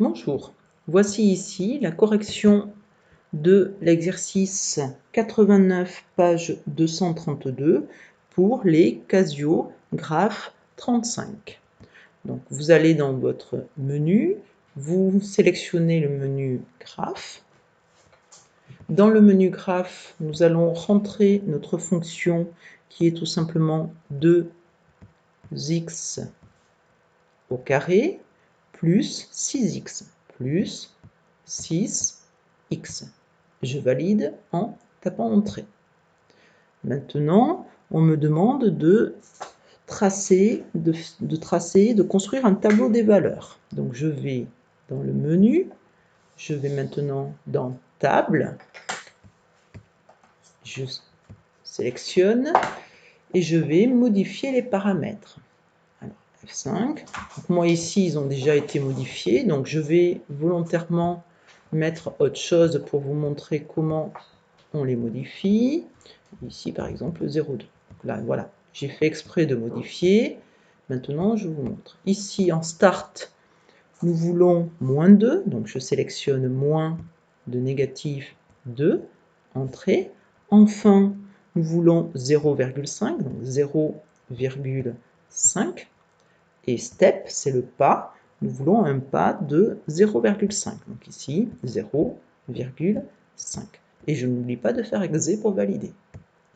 Bonjour, voici ici la correction de l'exercice 89, page 232 pour les Casio graphes 35. Donc vous allez dans votre menu, vous sélectionnez le menu graphe. Dans le menu graphe, nous allons rentrer notre fonction qui est tout simplement 2x au carré plus 6x plus 6x. Je valide en tapant Entrée. Maintenant, on me demande de construire un tableau des valeurs. Donc je vais dans le menu, je vais maintenant dans Table, je sélectionne et je vais modifier les paramètres. Alors, F5. Donc, moi ici, ils ont déjà été modifiés, donc je vais volontairement mettre autre chose pour vous montrer comment on les modifie. Ici, par exemple, 0,2. Donc là, voilà, j'ai fait exprès de modifier. Maintenant, je vous montre. Ici, en Start, nous voulons moins 2, donc je sélectionne moins de négatif 2, Entrée. Enfin, nous voulons 0,5, donc 0,5. Et step, c'est le pas. Nous voulons un pas de 0,5. Donc ici, 0,5. Et je n'oublie pas de faire exé pour valider.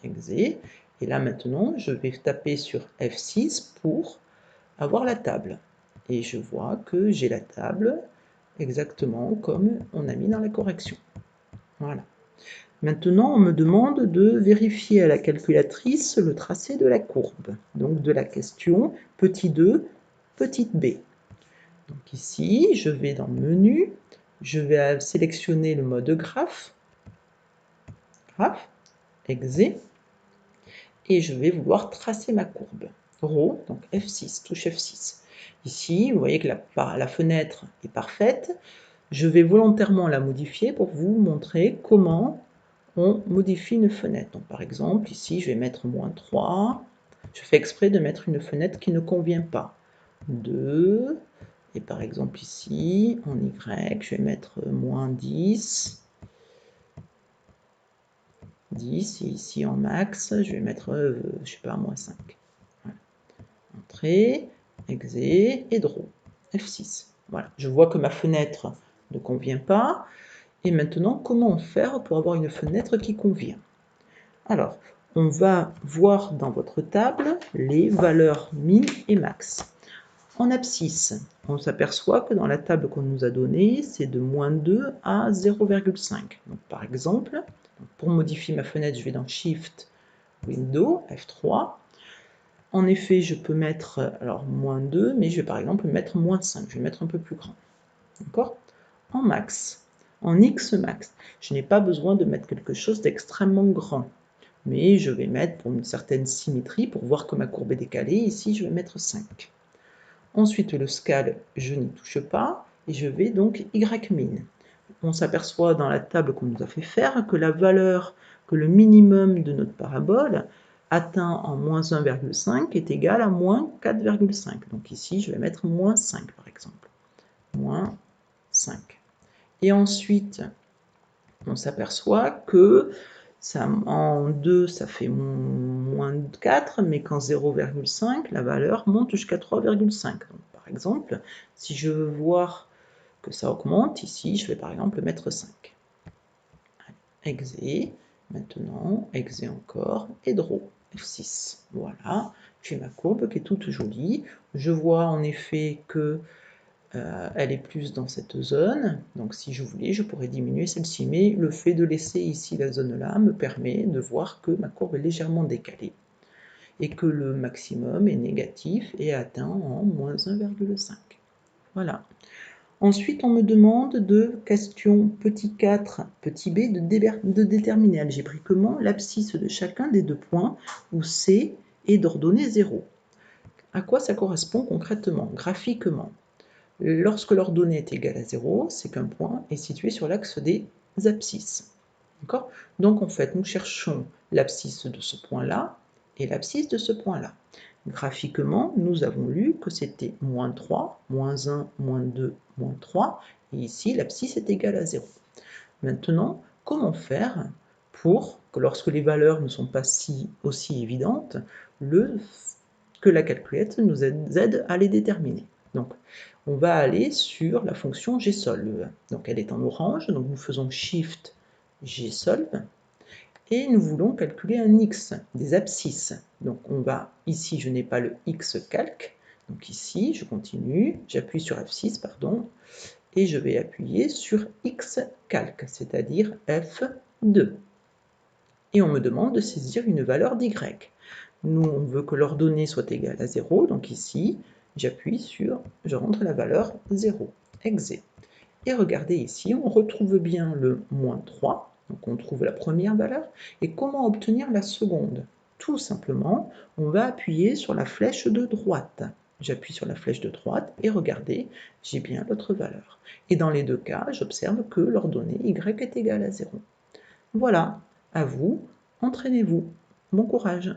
Exé. Et là maintenant, je vais taper sur F6 pour avoir la table. Et je vois que j'ai la table exactement comme on a mis dans la correction. Voilà. Maintenant, on me demande de vérifier à la calculatrice le tracé de la courbe. Donc de la question petit 2, petite b. Donc ici, je vais dans Menu, je vais sélectionner le mode graphe, exé, et je vais vouloir tracer ma courbe. Rho, donc F6, touche F6. Ici, vous voyez que la fenêtre est parfaite. Je vais volontairement la modifier pour vous montrer comment on modifie une fenêtre. Donc, par exemple, ici, je vais mettre -3. Je fais exprès de mettre une fenêtre qui ne convient pas. 2. Et par exemple, ici, en Y, je vais mettre -10. 10. Et ici, en max, je vais mettre, je sais pas, -5. Voilà. Entrée, exé et draw. F6. Voilà. Je vois que ma fenêtre ne convient pas. Et maintenant, comment faire pour avoir une fenêtre qui convient? Alors, on va voir dans votre table les valeurs min et max. En abscisse, on s'aperçoit que dans la table qu'on nous a donnée, c'est de -2 à 0,5. Donc, par exemple, pour modifier ma fenêtre, je vais dans Shift, Windows, F3. En effet, je peux mettre alors -2, mais je vais par exemple mettre -5. Je vais mettre un peu plus grand. D'accord? En max, en X max, je n'ai pas besoin de mettre quelque chose d'extrêmement grand. Mais je vais mettre pour une certaine symétrie, pour voir que ma courbe est décalée, ici je vais mettre 5. Ensuite le scale, je n'y touche pas, et je vais donc Y-min. On s'aperçoit dans la table qu'on nous a fait faire que la valeur, que le minimum de notre parabole atteint en -1,5 est égal à -4,5. Donc ici je vais mettre -5 par exemple. -5. Et ensuite, on s'aperçoit que ça, en 2, ça fait -4, mais qu'en 0,5, la valeur monte jusqu'à 3,5. Donc, par exemple, si je veux voir que ça augmente, ici, je vais par exemple mettre 5. Exé, maintenant, exé encore, et draw, F6. Voilà, j'ai ma courbe qui est toute jolie. Je vois en effet que elle est plus dans cette zone, donc si je voulais, je pourrais diminuer celle-ci, mais le fait de laisser ici la zone-là me permet de voir que ma courbe est légèrement décalée, et que le maximum est négatif et atteint en -1,5. Voilà. Ensuite, on me demande de question petit 4, petit b, de déterminer algébriquement l'abscisse de chacun des deux points où C est d'ordonnée 0. À quoi ça correspond concrètement, graphiquement? Lorsque l'ordonnée est égale à 0, c'est qu'un point est situé sur l'axe des abscisses. Donc en fait, nous cherchons l'abscisse de ce point-là et l'abscisse de ce point-là. Graphiquement, nous avons lu que c'était moins 3, moins 1, moins 2, moins 3, et ici l'abscisse est égale à 0. Maintenant, comment faire pour que lorsque les valeurs ne sont pas aussi évidentes, que la calculette nous aide à les déterminer? Donc, on va aller sur la fonction gsolve. Donc, elle est en orange, donc nous faisons Shift gsolve, et nous voulons calculer un x, des abscisses. Donc, on va, ici, je n'ai pas le x calque, donc ici, je continue, j'appuie sur F6, pardon, et je vais appuyer sur X calque, c'est-à-dire F2. Et on me demande de saisir une valeur d'Y. Nous, on veut que l'ordonnée soit égale à 0, donc ici, j'appuie sur, je rentre la valeur 0, exe. Et regardez ici, on retrouve bien le moins 3, donc on trouve la première valeur. Et comment obtenir la seconde? Tout simplement, on va appuyer sur la flèche de droite. J'appuie sur la flèche de droite et regardez, j'ai bien l'autre valeur. Et dans les deux cas, j'observe que l'ordonnée y est égale à 0. Voilà, à vous, entraînez-vous. Bon courage!